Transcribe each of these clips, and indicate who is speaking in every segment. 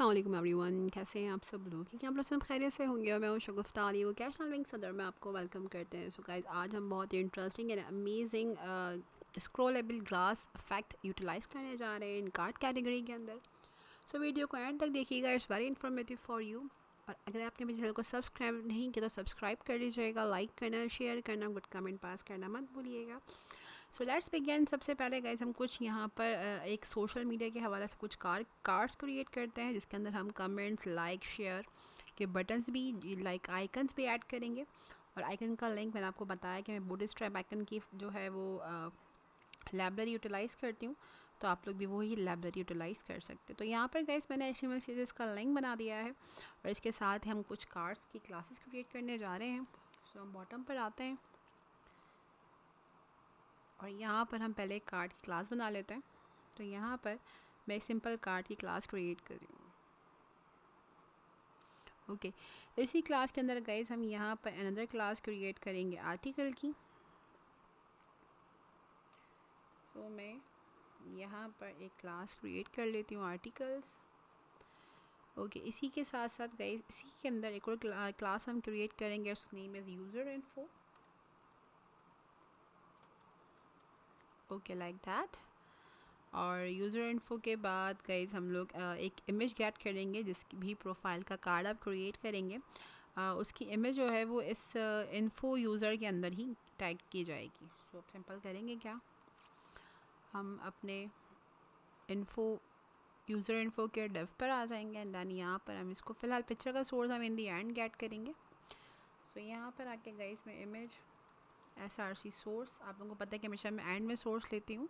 Speaker 1: अस्सलाम एवरीवन, कैसे हैं आप सब लोग? क्योंकि आप लोग सब खैरियत से होंगे और मैं हूँ शगुफ्ता अली वो कैश विंग सदर में आपको वेलकम करते हैं। सो गाइस, आज हम बहुत ही interesting and amazing scrollable glass effect utilize करने जा रहे हैं इन कार्ड कैटेगरी के अंदर। सो वीडियो को एंड तक देखिएगा, it's very informative for you. और अगर आपने मेरे चैनल को सब्सक्राइब नहीं किया तो सब्सक्राइब कर लीजिएगा, लाइक करना, शेयर करना, गुड कमेंट पास करना मत भूलिएगा। So let's begin. सबसे पहले गाइस हम कुछ यहाँ पर एक सोशल मीडिया के हवाले से कुछ कार्ड्स क्रिएट करते हैं, जिसके अंदर हम कमेंट्स, लाइक, शेयर के बटन्स भी, लाइक आइकन्स भी ऐड करेंगे। और आइकन का लिंक मैंने आपको बताया कि मैं बुद्धिस्ट ट्राइब आइकन की जो है वो लाइब्रेरी यूटिलाइज़ करती हूँ, तो आप लोग भी वही लाइब्रेरी यूटिलाइज़ कर सकते हैं। तो यहाँ पर गाइस मैंने HTML सीरीज़ का लिंक बना दिया है और इसके साथ ही हम कुछ कार्ड्स की क्लासेस क्रिएट करने जा रहे हैं। सो हम बॉटम पर आते हैं और यहाँ पर हम पहले एक कार्ड की क्लास बना लेते हैं। तो यहाँ पर मैं एक सिंपल कार्ड की क्लास क्रिएट कर रही हूँ। ओके, इसी क्लास के अंदर गाइस हम यहाँ पर अनदर क्लास क्रिएट करेंगे आर्टिकल की। सो मैं यहाँ पर एक क्लास क्रिएट कर लेती हूँ आर्टिकल्स। ओके, इसी के साथ साथ गाइस इसी के अंदर एक और क्लास हम क्रिएट करेंगे, इसका name is user info. Okay, like that. और यूज़र इन्फो के बाद गाइस हम लोग एक इमेज गेट करेंगे, जिसकी भी प्रोफाइल का कार्ड आप क्रिएट करेंगे। उसकी इमेज जो है वो इस इन्फो यूज़र के अंदर ही टैग की जाएगी। सो आप सिंपल करेंगे क्या, हम अपने इन्फो यूज़र इन्फो के डिव पर आ जाएंगे एंड देन यहाँ पर हम इसको फ़िलहाल पिक्चर का सोर्स हम इन दी एंड गेट करेंगे। सो यहाँ पर आके गाइस मैं इमेज SRC सोर्स, आप लोगों को पता है कि हमेशा मैं एंड में सोर्स लेती हूँ।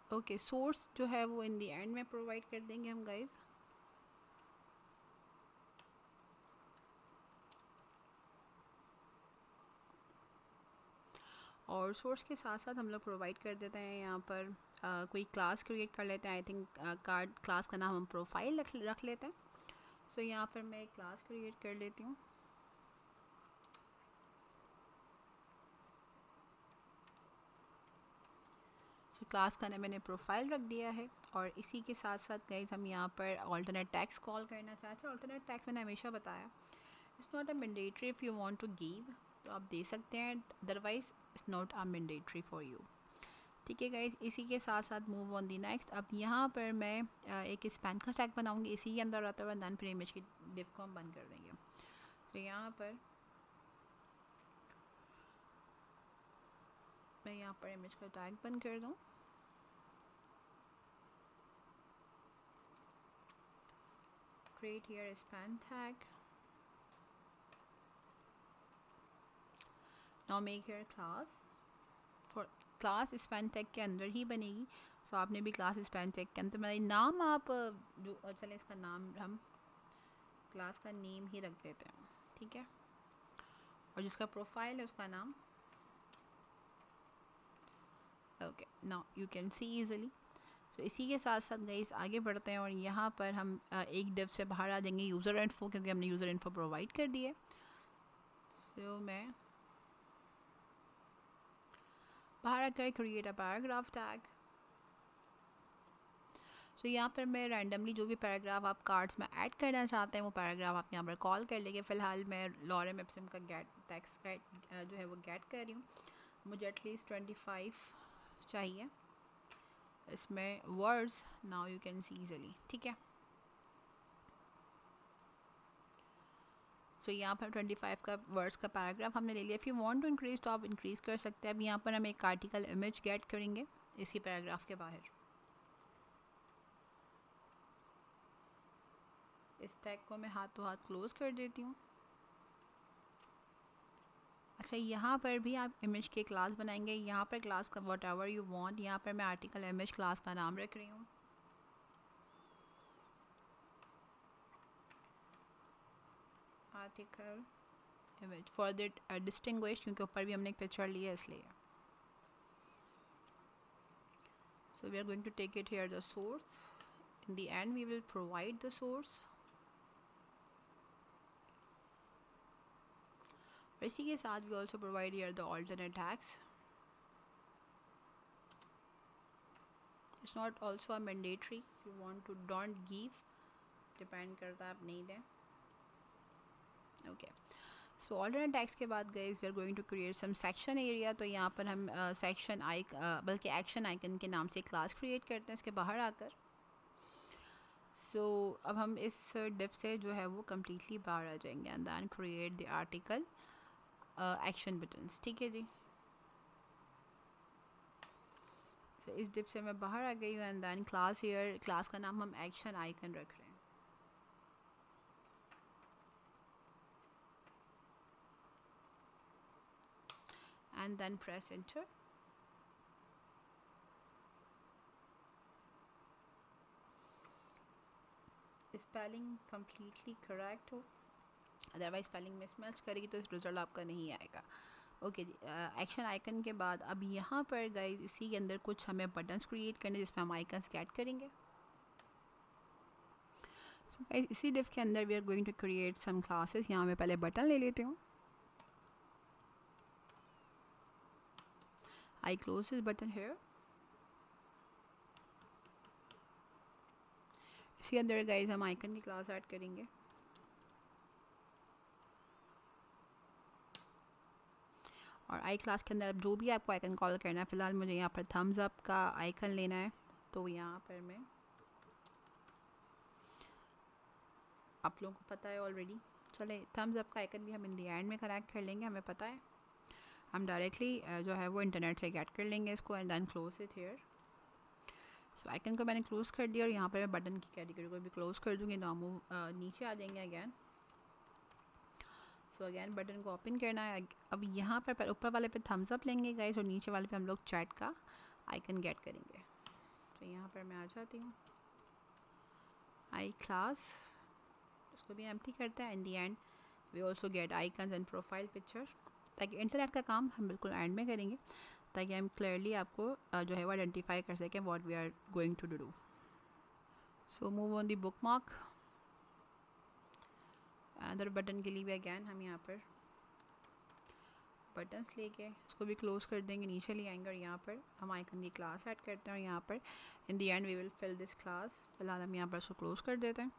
Speaker 1: ओके, सोर्स जो है वो इन दी एंड में प्रोवाइड कर देंगे हम गाइस। और सोर्स के साथ साथ हम लोग प्रोवाइड कर देते हैं यहाँ पर कोई क्लास क्रिएट कर लेते हैं। आई थिंक कार्ड क्लास का नाम हम प्रोफाइल रख लेते हैं। सो यहाँ पर मैं एक क्लास क्रिएट कर लेती हूँ। सो क्लास का नाम मैंने प्रोफाइल रख दिया है। और इसी के साथ साथ गाइज हम यहाँ पर ऑल्टरनेट टैक्स कॉल करना चाहते हैं। ऑल्टरनेट टैक्स मैंने हमेशा बताया, it's not a mandatory if you want to give, तो आप दे सकते हैं, otherwise it's not a mandatory for you. ठीक है गाइज, इसी के साथ साथ मूव ऑन दी नेक्स्ट। अब यहाँ पर मैं एक स्पैन का टैग बनाऊंगी, इसी के अंदर रहता हुआ दैन फिर इमेज की डिव को हम बंद कर देंगे। तो यहाँ पर मैं यहाँ पर इमेज का टैग बंद कर दूँ। Create here span tag, now make here class. For class span tag के अंदर ही बनेगी। सो आपने भी क्लास स्पैन टैग के अंदर बनाई। नाम आप जो चले, इसका नाम हम क्लास का नेम ही रख देते हैं, ठीक है। और जिसका प्रोफाइल है उसका नाम, okay, now you can see easily. So इसी के साथ साथ गाइस आगे बढ़ते हैं और यहाँ पर हम एक डिव से बाहर आ जाएंगे, यूज़र इन्फो, क्योंकि हमने यूज़र इन्फो प्रोवाइड कर दी है। सो मैं बाहर आकर क्रिएट अ पैराग्राफ टैग। सो यहाँ पर मैं रैंडमली जो भी पैराग्राफ आप कार्ड्स में ऐड करना चाहते हैं वो पैराग्राफ आप यहाँ पर कॉल कर लेंगे। फ़िलहाल मैं लॉरेम एप्सिम का गेट टैक्स जो है वो गेट कर रही हूँ। मुझे एटलीस्ट 25 चाहिए इसमें words, now you can see easily, ठीक है। सो यहाँ पर 25 का वर्ड्स का पैराग्राफ हमने ले लिया। If you want to increase तो आप इंक्रीज़ कर सकते हैं। अब यहाँ पर हम एक आर्टिकल इमेज गेट करेंगे इसी पैराग्राफ के बाहर। इस टैग को मैं हाथों हाथ क्लोज कर देती हूँ। अच्छा, यहाँ पर भी आप इमेज के क्लास बनाएंगे। यहाँ पर क्लास का वट एवर यू वॉन्ट, यहाँ पर मैं आर्टिकल इमेज क्लास का नाम रख रही हूँ। Article image for that distinguish, क्योंकि ऊपर भी हमने एक पिक्चर लिया इसलिए। So we are going to take it here the source, in the end we will provide the source. इसी के साथ we also provide here the alternate tags. It's not also a mandatory, you want to don't give, depend करता है आप नहीं दें। Okay, सो alternate tags के बाद guys we are going to create some section area. तो यहाँ पर हम सेक्शन बल्कि एक्शन आइकन के नाम से क्लास क्रिएट करते हैं इसके बाहर आकर। अब हम इस डिव से जो है वो कम्प्लीटली बाहर आ जाएंगे and then create the article action buttons. ठीक है जी, इस डिव से मैं बाहर आ गई हूँ and then class here, class का नाम हम एक्शन आइकन रख रहे हैं। And then press enter. Spelling completely correct हो, अदरवाइज स्पेलिंग मिसमैच करेगी तो रिजल्ट आपका नहीं आएगा। ओके जी, एक्शन आइकन के बाद अब यहाँ पर गाइस इसी के अंदर कुछ हमें बटन्स क्रिएट करने जिसमें हम आइकन्स ऐड करेंगे। सो गाइस इसी डिव के अंदर we are going to create some classes. यहाँ मैं पहले बटन ले लेती हूँ, I close this button here. इसी अंदर गाइस हम आइकन की क्लास ऐड करेंगे। और आई क्लास के अंदर जो भी आपको आइकन कॉल करना है, फ़िलहाल मुझे यहाँ पर थम्स अप का आइकन लेना है, तो यहाँ पर मैं, आप लोगों को पता है ऑलरेडी, चले थम्स अप का आइकन भी हम इन दी एंड में कनेक्ट कर लेंगे, हमें पता है। हम डायरेक्टली जो है वो इंटरनेट से गेट कर लेंगे इसको and then close it here. So icon को मैंने क्लोज कर दिया और यहाँ पर मैं बटन की कैटेगरी को भी क्लोज कर दूँगी। नाउ मूव नीचे आ जाएंगे अगैन। सो अगैन बटन को ओपन करना है। अब यहाँ पर ऊपर वाले पे थम्स अप लेंगे गाइस और नीचे वाले पे हम लोग चैट का आइकन गेट करेंगे। तो यहाँ पर मैं आ जाती हूँ, आई क्लास, इसको भी एम्प्टी करते हैं। In the end we also get icons and profile picture, ताकि इंटरनेट का काम हम बिल्कुल एंड में करेंगे, ताकि हम क्लियरली आपको जो है वो आइडेंटिफाई कर सकें what we are going to do. So move on the bookmark. Other button के लिए भी अगैन हम यहाँ पर बटन्स लेके इसको भी क्लोज कर देंगे, नीचे ले आएंगे और यहाँ पर हम आइकन की क्लास ऐड करते हैं और यहाँ पर in the end we will fill this class. फिलहाल हम यहाँ पर इसको क्लोज कर देते हैं।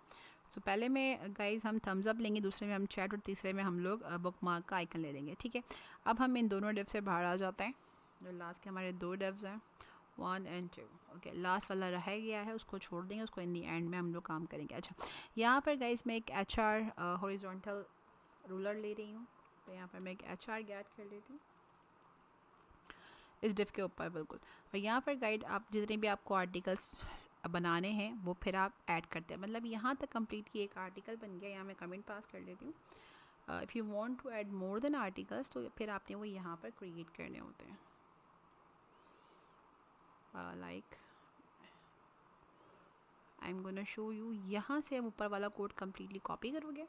Speaker 1: सो पहले में गाइज हम थम्स अप लेंगे, दूसरे में हम चैट और तीसरे में हम लोग बुक मार्क का आइकन ले लेंगे। ठीक है, अब हम इन दोनों डिव से बाहर आ जाते हैं। जो लास्ट के हमारे दो डिव्स हैं 1 and 2। ओके, लास्ट वाला रह गया है, उसको छोड़ देंगे, उसको इन दी एंड में हम लोग काम करेंगे। अच्छा, यहाँ पर गाइज मैं एक HR हॉरिजॉन्टल रूलर ले रही हूँ, तो यहाँ पर मैं एक HR गेट कर लेती हूँ इस डिव के ऊपर बिल्कुल। और यहाँ पर गाइड आप जितने भी आपको आर्टिकल्स बनाने हैं वो फिर आप ऐड करते हैं, मतलब यहाँ तक कंप्लीट की एक आर्टिकल बन गया। यहाँ मैं कमेंट पास कर लेती हूँ। If you want to add more then articles तो फिर आपने वो यहाँ पर क्रिएट करने होते हैं। Like I am gonna show you, यहाँ से हम ऊपर वाला कोड कम्प्लीटली कॉपी करोगे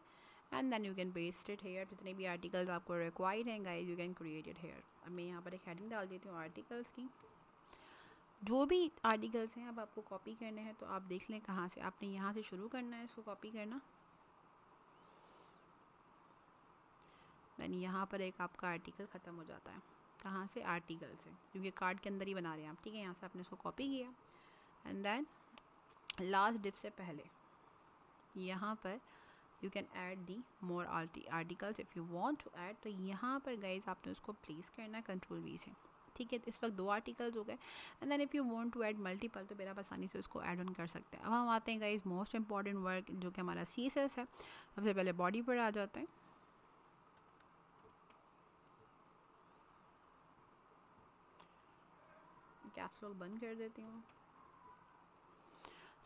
Speaker 1: and then you can paste it here. जितने भी आर्टिकल्स आपको रिक्वायर्ड हैं guys you can create it here. अब मैं यहाँ पर एक हेडिंग डाल देती हूँ आर्टिकल्स की। जो भी आर्टिकल्स हैं अब आपको कॉपी करने हैं तो आप देख लें कहाँ से आपने, यहाँ से शुरू करना है इसको कॉपी करना। देन यहाँ पर एक आपका आर्टिकल ख़त्म हो जाता है, कहाँ से, आर्टिकल से, क्योंकि कार्ड के अंदर ही बना रहे हैं आप। ठीक है, यहाँ से आपने इसको कॉपी किया एंड देन लास्ट डिप से पहले यहाँ पर you can add the more articles if you want to add. तो यहाँ पर गाइज आपने उसको प्लेस करना है Ctrl+V से। ठीक है, तो इस वक्त 2 आर्टिकल्स हो गए and then if you want to add multiple तो फिर आप आसानी से उसको ऐड ऑन कर सकते हैं। अब हम आते हैं गाइज मोस्ट इंपॉर्टेंट वर्क जो कि हमारा CSS है। सबसे पहले बॉडी पर आ जाते हैं। कैप्स लॉक बंद कर देती हूँ।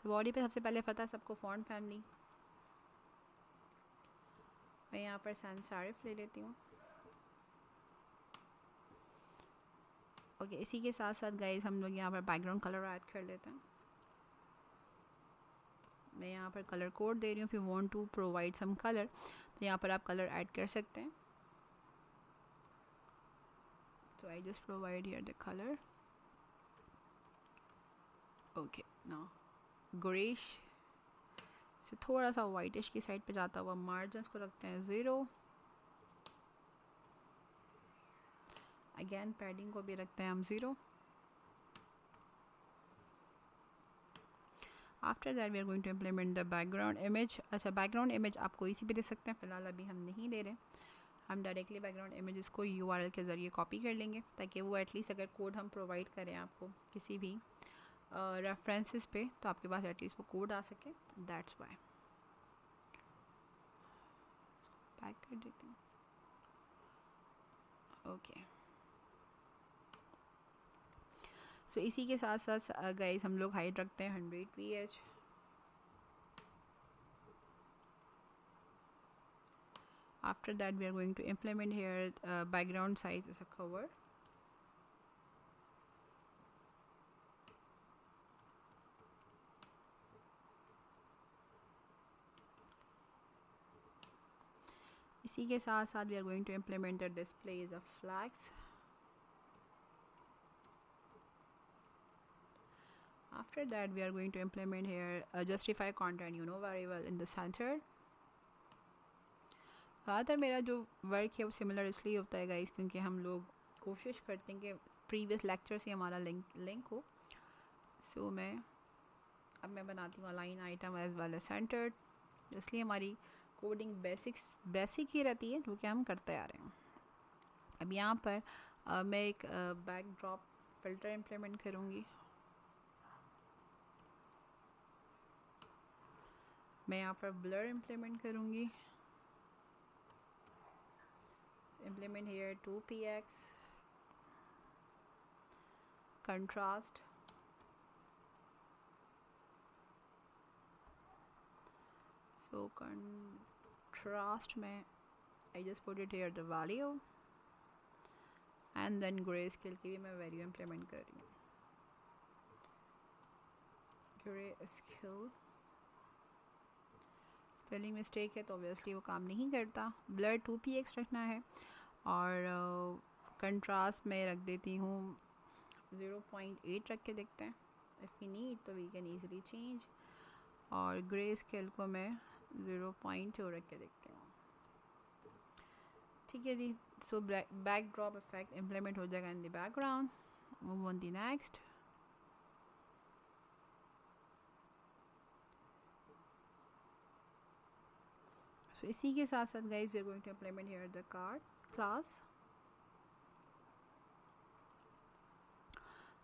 Speaker 1: तो बॉडी पे सबसे पहले पता है सबको फॉन्ट फैमिली, मैं यहाँ पर सैंस सेरिफ ले लेती हूँ। ओके, इसी के साथ साथ गाइज हम लोग यहाँ पर बैकग्राउंड कलर ऐड कर लेते हैं। मैं यहाँ पर कलर कोड दे रही हूँ। If you want to provide some colour तो यहाँ पर आप कलर ऐड कर सकते हैं। तो I just provide here the colour. Okay, now greyish से थोड़ा सा वाइटिश की साइड पे जाता हुआ मार्जिन्स को रखते हैं 0। अगेन पैडिंग को भी रखते हैं हम 0। After that we are going to implement the background image. अच्छा, बैकग्राउंड इमेज आप कोई सी भी दे सकते हैं, फिलहाल अभी हम नहीं दे रहे। हम डायरेक्टली बैकग्राउंड इमेजेस को URL के ज़रिए कॉपी कर लेंगे, ताकि वो एटलीस्ट अगर कोड हम प्रोवाइड करें आपको किसी भी रेफरेंसेस पे, तो आपके पास एटलीस्ट वो कोड आ सके। दैट्स वाई बैक कर देते हैं। ओके, सो इसी के साथ साथ गाइस हम लोग हाइट रखते हैं 100 pH। After that we are going to implement here background size as a cover. इसी के साथ साथ we are going to implement the display as a flags. After that we are going to implement here a justify content variable in the center. ज़्यादातर मेरा जो work है वो similar इसलिए होता है गाइस, क्योंकि हम लोग कोशिश करते हैं कि प्रीवियस लेक्चर से हमारा लिंक हो। सो मैं बनाती हूँ align item as well as centred, इसलिए हमारी कोडिंग बेसिक ही रहती है जो कि हम करते आ रहे हैं। अब यहाँ पर मैं एक बैकड्रॉप फिल्टर इम्प्लीमेंट करूँगी। मैं यहाँ पर ब्लर इम्प्लीमेंट करूँगी। Implement here 2px contrast, so contrast में I just put it here the value, and then grayscale की भी मैं value implement कर रही हूँ। grayscale स्पेलिंग मिस्टेक है तो ऑब्वियसली वो काम नहीं करता। ब्लर 2px रखना है, और कंट्रास्ट में रख देती हूँ 0.8 रख के देखते हैं। इफ़ वी नीड तो वी कैन ईजिली चेंज, और ग्रे स्केल को मैं 0.2 रख के देखते हूँ। ठीक है जी, सो बैकड्रॉप इफेक्ट इम्प्लीमेंट हो जाएगा in the background. Move on the next. So इसी के साथ साथ guys we are going to implement here the card class.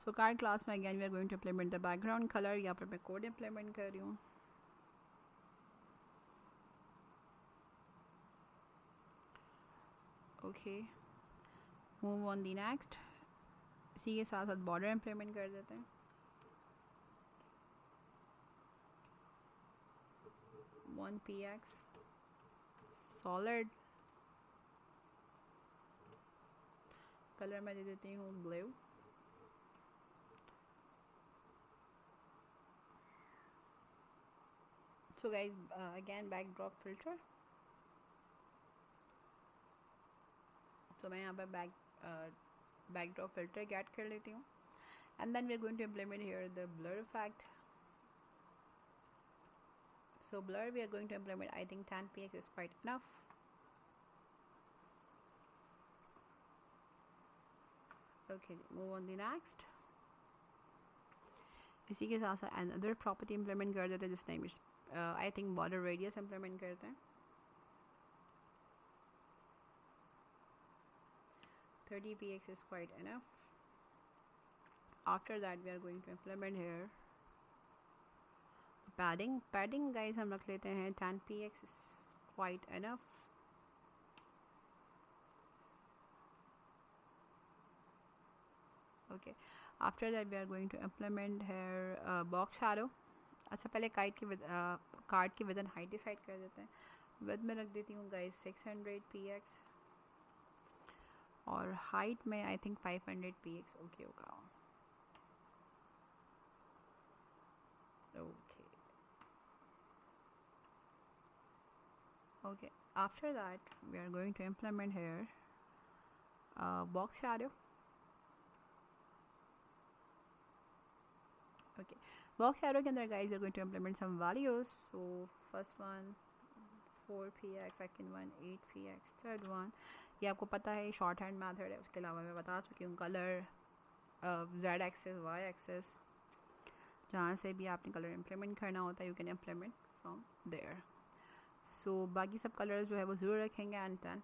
Speaker 1: So card class में again we are going to implement the background color। यहाँ पर मैं code implement कर रही हूँ। Okay, move on the next। इसी के साथ साथ border implement कर देते हैं। one px solid कलर मैं दे देती हूँ blue. So guys again backdrop filter, तो मैं यहाँ पर backdrop filter get कर लेती हूँ, and then we are going to implement here the blur effect। So blur we are going to implement, I think 10px is quite enough। Okay, move on the next। इसी के साथ साथ another property implement कर देते हैं, जिस name is I think border radius implement करते हैं। 30px is quite enough। After that we are going to implement here padding guys हम रख लेते हैं 10px is quite enough। Okay, after that we are going to implement here box shadow। अच्छा, पहले card की with and height decide कर देते हैं। विद में रख देती हूँ गाइस 600px, और हाइट में आई थिंक 500px ओके होगा। Okay, after that we are going to implement here box shadow। Okay, box shadow के अंदर guys we are going to implement some values। So first one 4px, second one 8px, third one ये आपको पता है short hand method है, उसके अलावा मैं बता चुकी हूँ colour, z axis y axis. जहाँ से भी आपने कलर इम्प्लीमेंट करना होता है, you can implement from there. So बाकी सब कलर जो है वो ज़रूर रखेंगे. एंड देन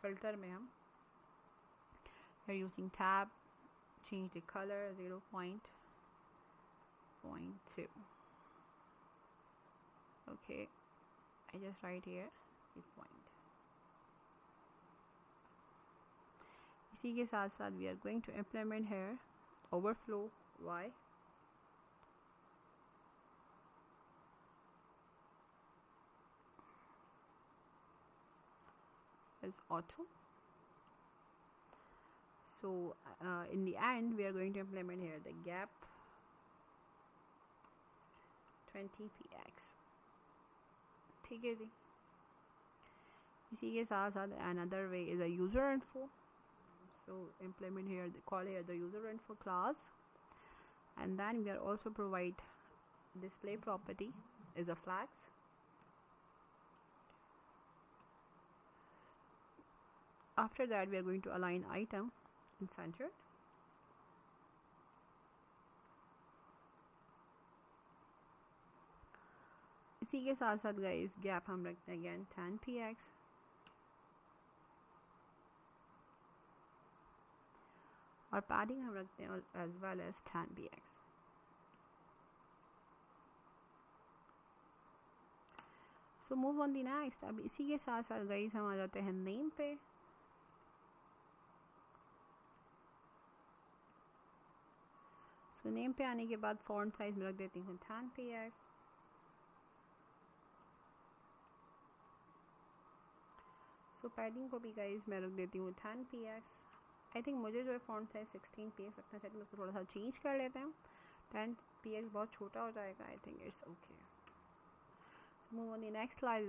Speaker 1: फिल्टर में हम are using tab, change the color 0.2. Okay, I just write here with point. इसी के साथ साथ we are going to implement here overflow. Why? Is auto. So in the end we are going to implement here the gap 20px. ठीक है जी. इसी के साथ साथ another way is a user info. So implement here call here the user info class, and then we are also provide display property is a flags. After that we are going to align item in center. इसी के साथ साथ guys gap हम रखते हैं again 10px. और padding हम रखते हैं as well as 10px. So move on the next. अब इसी के साथ साथ गाइस हम आ जाते हैं नेम पे. सो नेम पे आने के बाद फॉन्ट साइज में रख देती हूँ 10px. सो पैडिंग को भी गाइस मैं रख देती हूँ 10px. आई थिंक मुझे जो है फॉन्ट साइज 16px रखना चाहिए, उसको थोड़ा सा चेंज कर लेते हैं. 10px बहुत छोटा हो जाएगा. I think it's okay. So move on the next class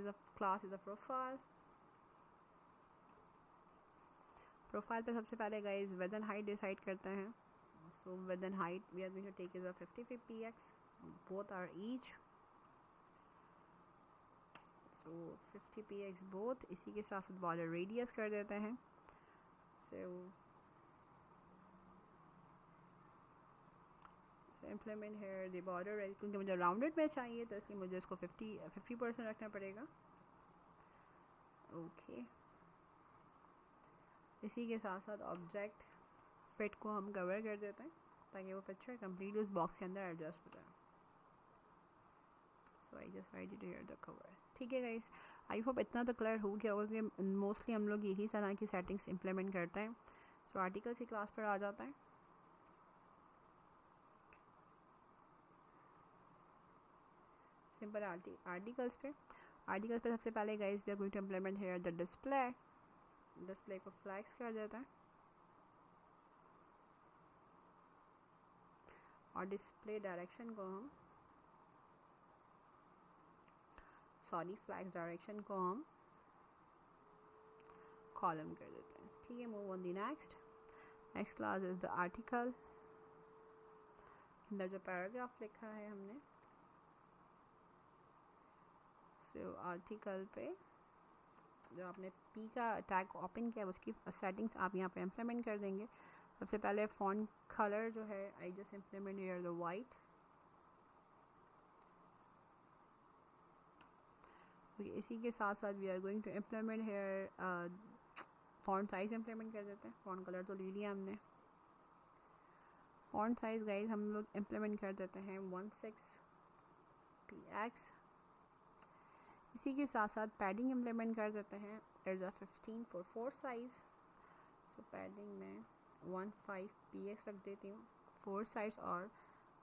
Speaker 1: is a profile. Profile पे सबसे पहले guys width and height decide करते हैं. So width and height we are going to take is a 50px. Both are each. So 50px both. इसी के साथ साथ border radius कर देते हैं. So implement here the border, क्योंकि मुझे राउंडेड में चाहिए तो इसलिए मुझे इसको 50% रखना पड़ेगा. ओके. इसी के साथ साथ ऑब्जेक्ट फिट को हम कवर कर देते हैं ताकि वो पिक्चर कंप्लीट उस बॉक्स के अंदर एडजस्ट हो जाए. So I just write it here the cover. ठीक है गाइस, आई होप इतना तो क्लियर हो गया होगा कि मोस्टली हम लोग यही तरह की सेटिंग्स इम्प्लीमेंट करते हैं. सो आर्टिकल्स की क्लास पर आ जाता है. सिंपल आर्टिकल्स पे सबसे पहले guys we are going to implement here the display को फ्लैग्स कर देता है. और डिस्प्ले डायरेक्शन को हम फ्लैग्स डायरेक्शन को हम कॉलम कर देते हैं. ठीक है. Move on the next class is the article. अंदर जो पैराग्राफ लिखा है हमने, सो आर्टिकल पे जो आपने पी का टैग ओपन किया उसकी सेटिंग्स आप यहाँ पे इम्प्लीमेंट कर देंगे. सबसे पहले फॉन्ट कलर जो है I just implement here the white. इसी के साथ साथ we are going to implement here font size implement कर देते हैं. फॉन्ट कलर तो ले लिया हमने. फॉन्ट साइज गाइस हम लोग इम्प्लीमेंट कर देते हैं 16px. इसी के साथ साथ पैडिंग इम्प्लीमेंट कर देते हैं. It's a 15 for 4 size. So padding में 15px रख देती हूँ 4 साइज, और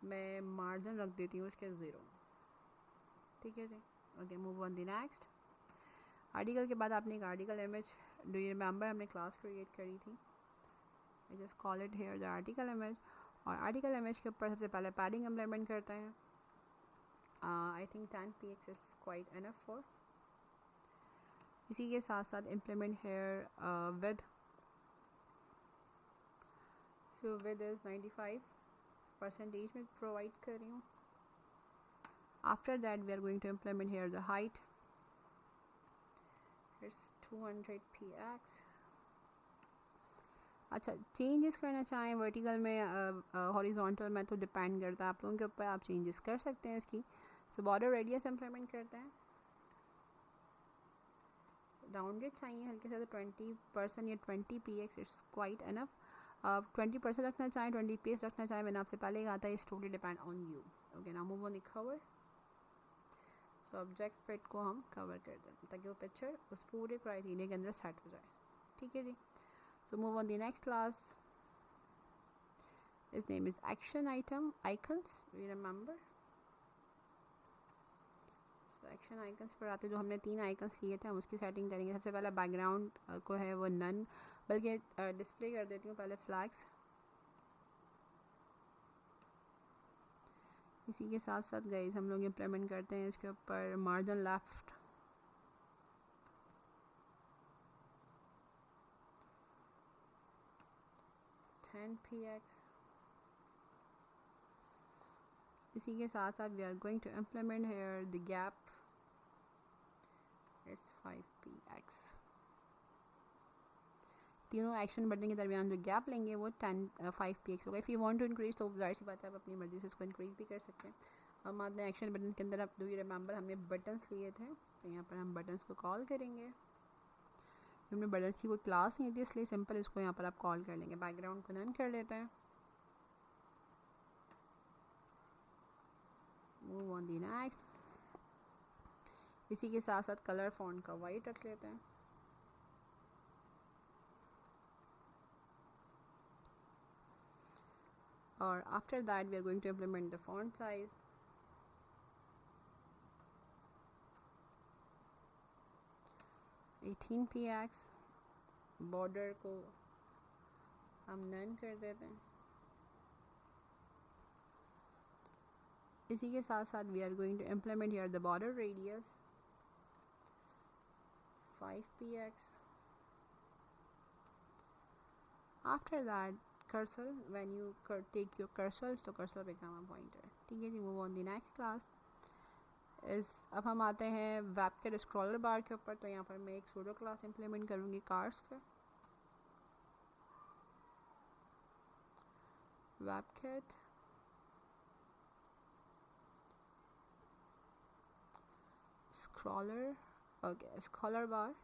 Speaker 1: मैं मार्जिन रख देती हूँ उसके 0. ठीक है जी. Okay. Move on the next. Article के बाद आपने एक article image, do you remember हमने क्लास क्रिएट करी थी. I just call it here the article image. और आर्टिकल इमेज के ऊपर सबसे पहले पैडिंग इम्प्लीमेंट करते हैं. I think 10px is quite enough for. इसी के साथ साथ implement here width. So width is 95% में प्रोवाइड कर रही हूँ. After that we are going to implement here the height. It's 200px. अच्छा, चेंजेस करना चाहें वर्टिकल में, हॉरिजॉन्टल में, तो डिपेंड करता है आप लोगों के ऊपर, आप चेंजेस कर सकते हैं इसकी। सो बॉर्डर रेडियस इम्प्लीमेंट करते हैं। राउंडेड चाहिए हल्के से, तो 20% या 20 px इट्स क्वाइट इनफ। आप 20% रखना चाहें, 20 px रखना चाहें, मैंने आपसे पहले कहा था इस totally depend on you. Okay, now move on the cover. So object fit को हम कवर कर दें ताकि वो पिक्चर उस पूरे क्राइटेरिया के अंदर सेट हो जाए। ठीक है जी। So move on the next class. His name is action item icons. Do you remember? So action icons पर आते जो हमने 3 आइकन्स लिए थे, हम उसकी सेटिंग करेंगे। सबसे पहला बैकग्राउंड को है वो नन, बल्कि डिस्प्ले कर देती हूँ पहले फ्लैग्स। इसी के साथ साथ गाइस हम लोग इम्प्लीमेंट करते हैं इसके ऊपर मार्जिन लेफ्ट, px। इसी के साथ साथ we are going to implement here the gap, it's 5px। तीनों एक्शन बटन के दरमियान जो गैप लेंगे वो 5px होगा। If you want to increase तो जाहिर सी बात है आप अपनी मर्ज़ी से इसको इंक्रीज भी कर सकते हैं। हम आते हैं एक्शन बटन के अंदर। आप डू यू रिमेंबर हमने बटन्स लिए थे, तो यहाँ पर हम बटन्स को कॉल करेंगे। हमने बटन्स की कोई क्लास नहीं थी इसलिए सिंपल इसको यहाँ पर आप कॉल कर लेंगे। बैकग्राउंड को नन कर लेते हैं। Move on the next. इसी के साथ साथ कलर फॉन्ट का वाइट रख लेते हैं। और after that we are going to implement the font size. px। Border को हम नन कर देते हैं। इसी के साथ साथ we are going to implement here the border radius 5px। After that cursor, when you take your cursor तो cursor become a pointer। ठीक है जी। Move on the next class. अब हम आते हैं वेबकिट स्क्रॉलर बार के ऊपर। तो यहाँ पर मैं एक सूडो क्लास इम्प्लीमेंट करूँगी कार्ड्स पे। वेबकिट स्क्रॉलर, ओके, स्क्रॉलर बार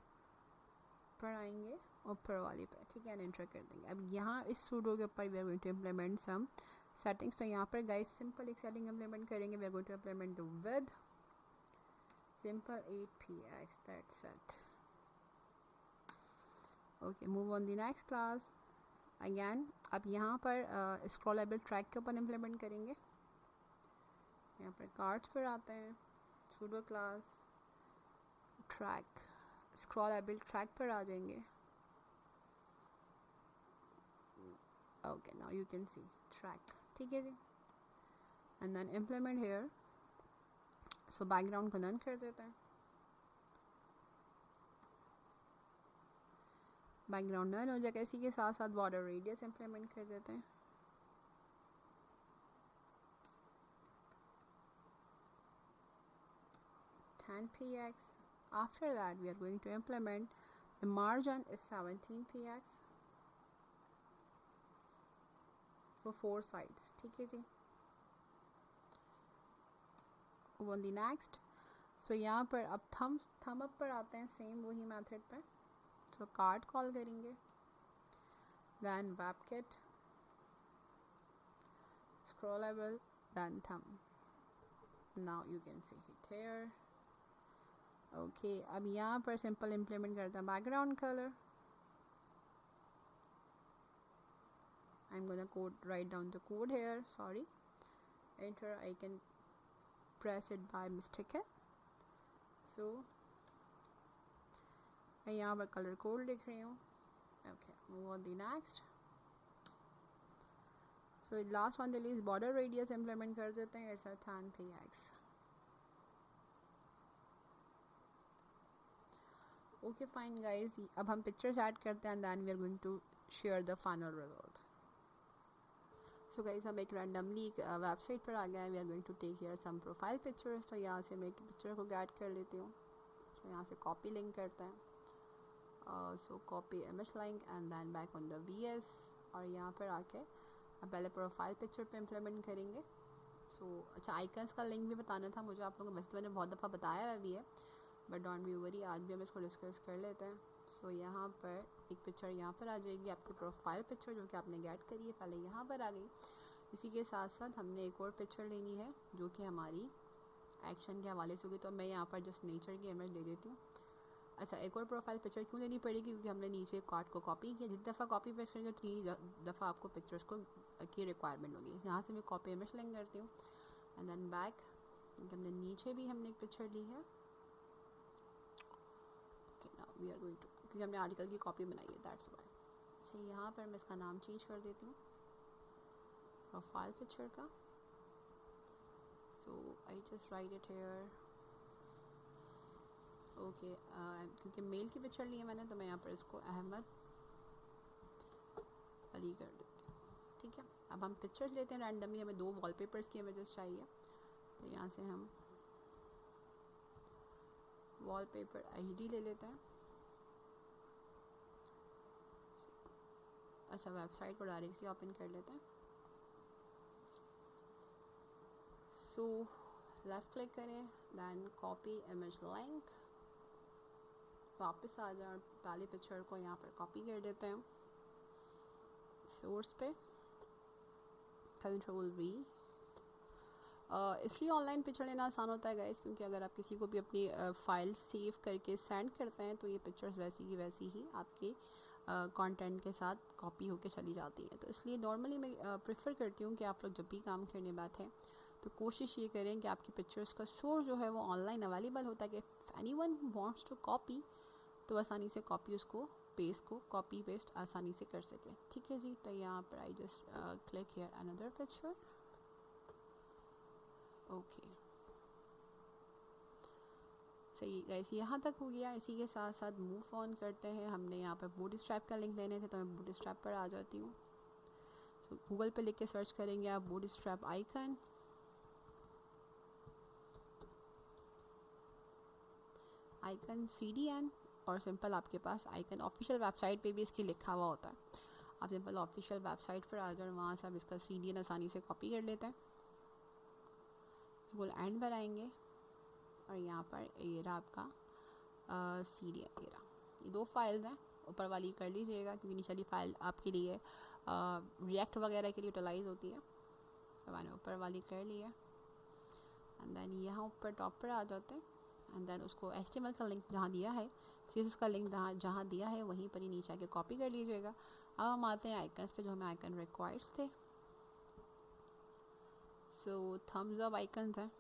Speaker 1: पर आएंगे ऊपर वाली पे, ठीक है, एंटर कर देंगे। अब यहाँ इस सूडो के ऊपर we are going to implement some settings. तो यहाँ पर गाइस सिंपल एक सेटिंग इम्प्लीमेंट करेंगे। We are going to implement the with simple 8px, that's it. Okay, move on the next class. Again अब यहाँ पर स्क्रॉलेबल ट्रैक के ऊपर इम्प्लीमेंट करेंगे। यहाँ पर कार्ड्स पर आते हैं, pseudo class track, scrollable track पर आ जाएंगे। Okay, now you can see track. ठीक है जी। And then implement here. So background को नन कर देते हैं। बैकग्राउंड नन हो जाएगा। इसी के साथ साथ बॉर्डर रेडियस इम्प्लीमेंट कर देते हैं। px। After that we are going to implement the margin is 17px for 4 sides। ठीक है जी। on the next। so यहाँ पर अब थम अप पर आते हैं, सेम वही मेथड पे। so कार्ड कॉल करेंगे, then webkit scrollable, then thumb। now you can see it here। Okay, अब यहाँ पर सिंपल इम्प्लीमेंट करते हैं background colour. I'm gonna write down the code here, sorry, enter, I can press it by mistake। so मैं यहाँ पर colour code लिख रही हूँ। Okay, move on the next. So last on the list border radius implement कर देते हैं। It's 10px। Okay fine guys, अब हम पिक्चर्स ऐड करते हैं, then we are going to share the final result. So guys हम एक randomly website पर आ गए हैं। We are going to take here some profile pictures. तो यहाँ से मैं एक पिक्चर को ऐड कर लेती हूँ। तो यहाँ से कॉपी लिंक करते हैं। So copy image link and then back on the VS, और यहाँ पर आके हम पहले प्रोफाइल पिक्चर पे इम्प्लीमेंट करेंगे। अच्छा, आइकन्स का लिंक भी बताना था मुझे आप लोगों को, वैसे तो मैंने बहुत दफ़ा बताया हुआ भी है, बट डोंट बी वरी, आज भी हम इसको डिस्कस कर लेते हैं। यहाँ पर एक पिक्चर यहाँ पर आ जाएगी आपकी प्रोफाइल पिक्चर, जो कि आपने गेट करी है, पहले यहाँ पर आ गई। इसी के साथ साथ हमने एक और पिक्चर लेनी है जो कि हमारी एक्शन के हवाले से होगी, तो मैं यहाँ पर जस्ट नेचर की इमेज ले लेती हूँ। अच्छा, एक और प्रोफाइल पिक्चर क्यों लेनी पड़ेगी, क्योंकि हमने नीचे कार्ड को कॉपी किया, जितनी दफ़ा कॉपी पेस्ट करेंगे उतनी दफ़ा आपको पिक्चर्स को की रिक्वायरमेंट होगी। यहाँ से मैं कॉपी इमेज लिंक करती हूँ एंड देन बैक, क्योंकि हमने नीचे भी हमने एक पिक्चर ली है। Now we are going to, क्योंकि हमने आर्टिकल की कॉपी बनाई है, दैट्स व्हाई। अच्छा, यहाँ पर मैं इसका नाम चेंज कर देती हूँ प्रोफाइल पिक्चर का। So I just write it here, okay. क्योंकि मेल की पिक्चर ली है मैंने, तो मैं यहाँ पर इसको अहमद अली कर देती हूँ, ठीक है। अब हम पिक्चर्स लेते हैं रैंडमली, हमें 2 वॉलपेपर्स की इमेजेस चाहिए, तो यहाँ से हम वॉलपेपर HD ले लेते हैं। अच्छा, वेबसाइट को डायरेक्टली ओपन कर लेते हैं। सो लेफ़्ट क्लिक करें, दैन कॉपी इमेज लिंक, वापस आ जाए और पहले पिक्चर को यहाँ पर कॉपी कर देते हैं सोर्स पे, Ctrl V। इसलिए ऑनलाइन पिक्चर लेना आसान होता है गाइस, क्योंकि अगर आप किसी को भी अपनी फ़ाइल सेव करके सेंड करते हैं तो ये पिक्चर्स वैसी की वैसी ही आपके कंटेंट के साथ कॉपी होके चली जाती है। तो इसलिए नॉर्मली मैं प्रेफर करती हूँ कि आप लोग जब भी काम करने बैठें तो कोशिश ये करें कि आपकी पिक्चर्स का सोर्स जो है वो ऑनलाइन अवेलेबल होता है, कि एनीवन वांट्स टू कॉपी तो आसानी से कॉपी उसको पेस्ट को कॉपी पेस्ट आसानी से कर सके, ठीक है जी। तो यहाँ पर I just click here another picture, okay. सही गाइस, यहाँ तक हो गया। इसी के साथ साथ मूव ऑन करते हैं। हमने यहाँ पर बूटस्ट्रैप का लिंक लेने थे, तो मैं बूटस्ट्रैप पर आ जाती हूँ। सो गूगल पे लिख के सर्च करेंगे आप बूटस्ट्रैप आइकन, CDN, और सिंपल आपके पास आइकन ऑफिशियल वेबसाइट पे भी इसकी लिखा हुआ होता है। आप सिंपल ऑफिशियल वेबसाइट पर आ जाए, वहाँ से आप इसका CDN आसानी से कॉपी कर लेते हैं। बिल्कुल एंड पर आएंगे और यहाँ पर ये रहा आपका CDN, ये 2 फाइल्स हैं। ऊपर वाली कर लीजिएगा क्योंकि निचली फ़ाइल आपके लिए रिएक्ट वगैरह के लिए यूटिलाइज़ होती है, तो मैंने ऊपर वाली कर ली है। एंड देन यहाँ ऊपर टॉप पर आ जाते हैं एंड देन उसको HTML का लिंक जहाँ दिया है, CSS का लिंक जहाँ दिया है वहीं पर ही नीचे आके कॉपी कर लीजिएगा। अब हम आते हैं आइकन्स पे, जो हमें आइकन रिक्वायर्स थे। सो थम्स अप आइकन्स हैं,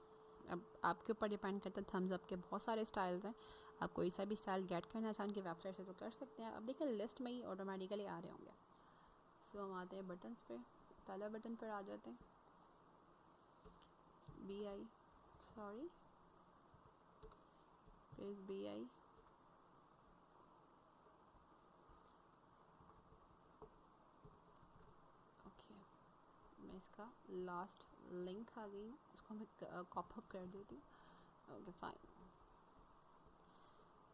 Speaker 1: अब आपके ऊपर डिपेंड करता है। थम्स अप के बहुत सारे स्टाइल्स हैं, आप कोई सा भी स्टाइल गेट करना चाहें कि वेबसाइट से तो कर सकते हैं। अब देखिए लिस्ट में ही ऑटोमेटिकली आ रहे होंगे। सो हम आते हैं बटन्स पे, पहला बटन पर आ जाते हैं BI, sorry please BI, okay. मैं इसका लास्ट लिंक आ गई हूँ, इसको मैं कॉप अप कर देती हूँ, ओके फाइन।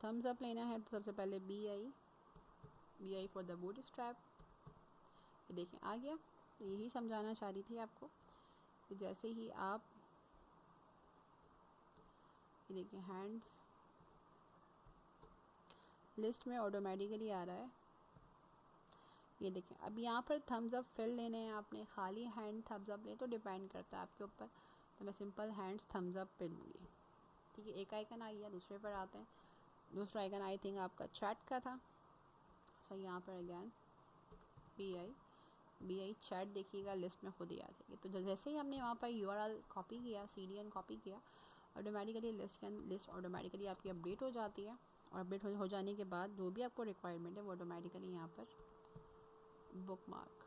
Speaker 1: थम्स अप लेना है तो सबसे पहले BI फॉर द बूटस्ट्रैप, ये देखें आ गया। यही समझाना चाह रही थी आपको कि जैसे ही आप ये देखें हैंड्स लिस्ट में ऑटोमेटिकली आ रहा है, ये देखें। अब यहाँ पर थम्स अप फिल लेने हैं आपने, खाली हैंड थम्स अप लें तो डिपेंड करता है आपके ऊपर, तो मैं सिंपल हैंड्स थम्स अप पे लूँगी, ठीक है। एक आइकन आ गया, दूसरे पर आते हैं। दूसरा आइकन आई थिंक आपका चैट का था, सो यहाँ पर अगैन BI चैट देखिएगा लिस्ट में खुद ही आ जाएगी। तो जैसे ही हमने वहाँ पर URL कॉपी किया, CDN कॉपी किया, ऑटोमेटिकली लिस्ट ऑटोमेटिकली आपकी अपडेट हो जाती है, और अपडेट हो जाने के बाद जो भी आपको रिक्वायरमेंट है वो ऑटोमेटिकली यहाँ पर bookmark,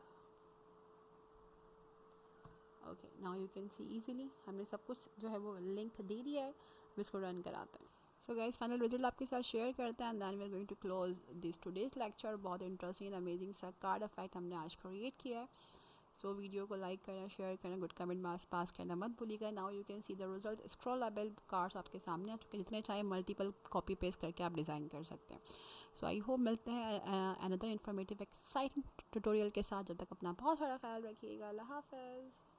Speaker 1: okay. Now you can C easily हमने सब कुछ जो है वो लिंक दे दिया है। हम इसको रन कराते हैं। सो गाइस, फाइनल रिजल्ट आपके साथ शेयर करते हैं, then we are going to close this today's lecture. बहुत इंटरेस्टिंग एंड अमेजिंग सा कार्ड इफेक्ट हमने आज क्रिएट किया है। सो वीडियो को लाइक करना, शेयर करना, गुड कमेंट मार्क्स पास करना मत भूलिएगा। Now you can see the result. Scrollable cards आपके सामने आ चुके हैं, जितने चाहे मल्टीपल कॉपी पेस्ट करके आप डिज़ाइन कर सकते हैं। सो आई होप मिलते हैं अनदर इन्फॉर्मेटिव एक्साइटिंग ट्यूटोरियल के साथ। जब तक अपना बहुत सारा ख्याल रखिएगा। अल्लाह हाफ़िज़।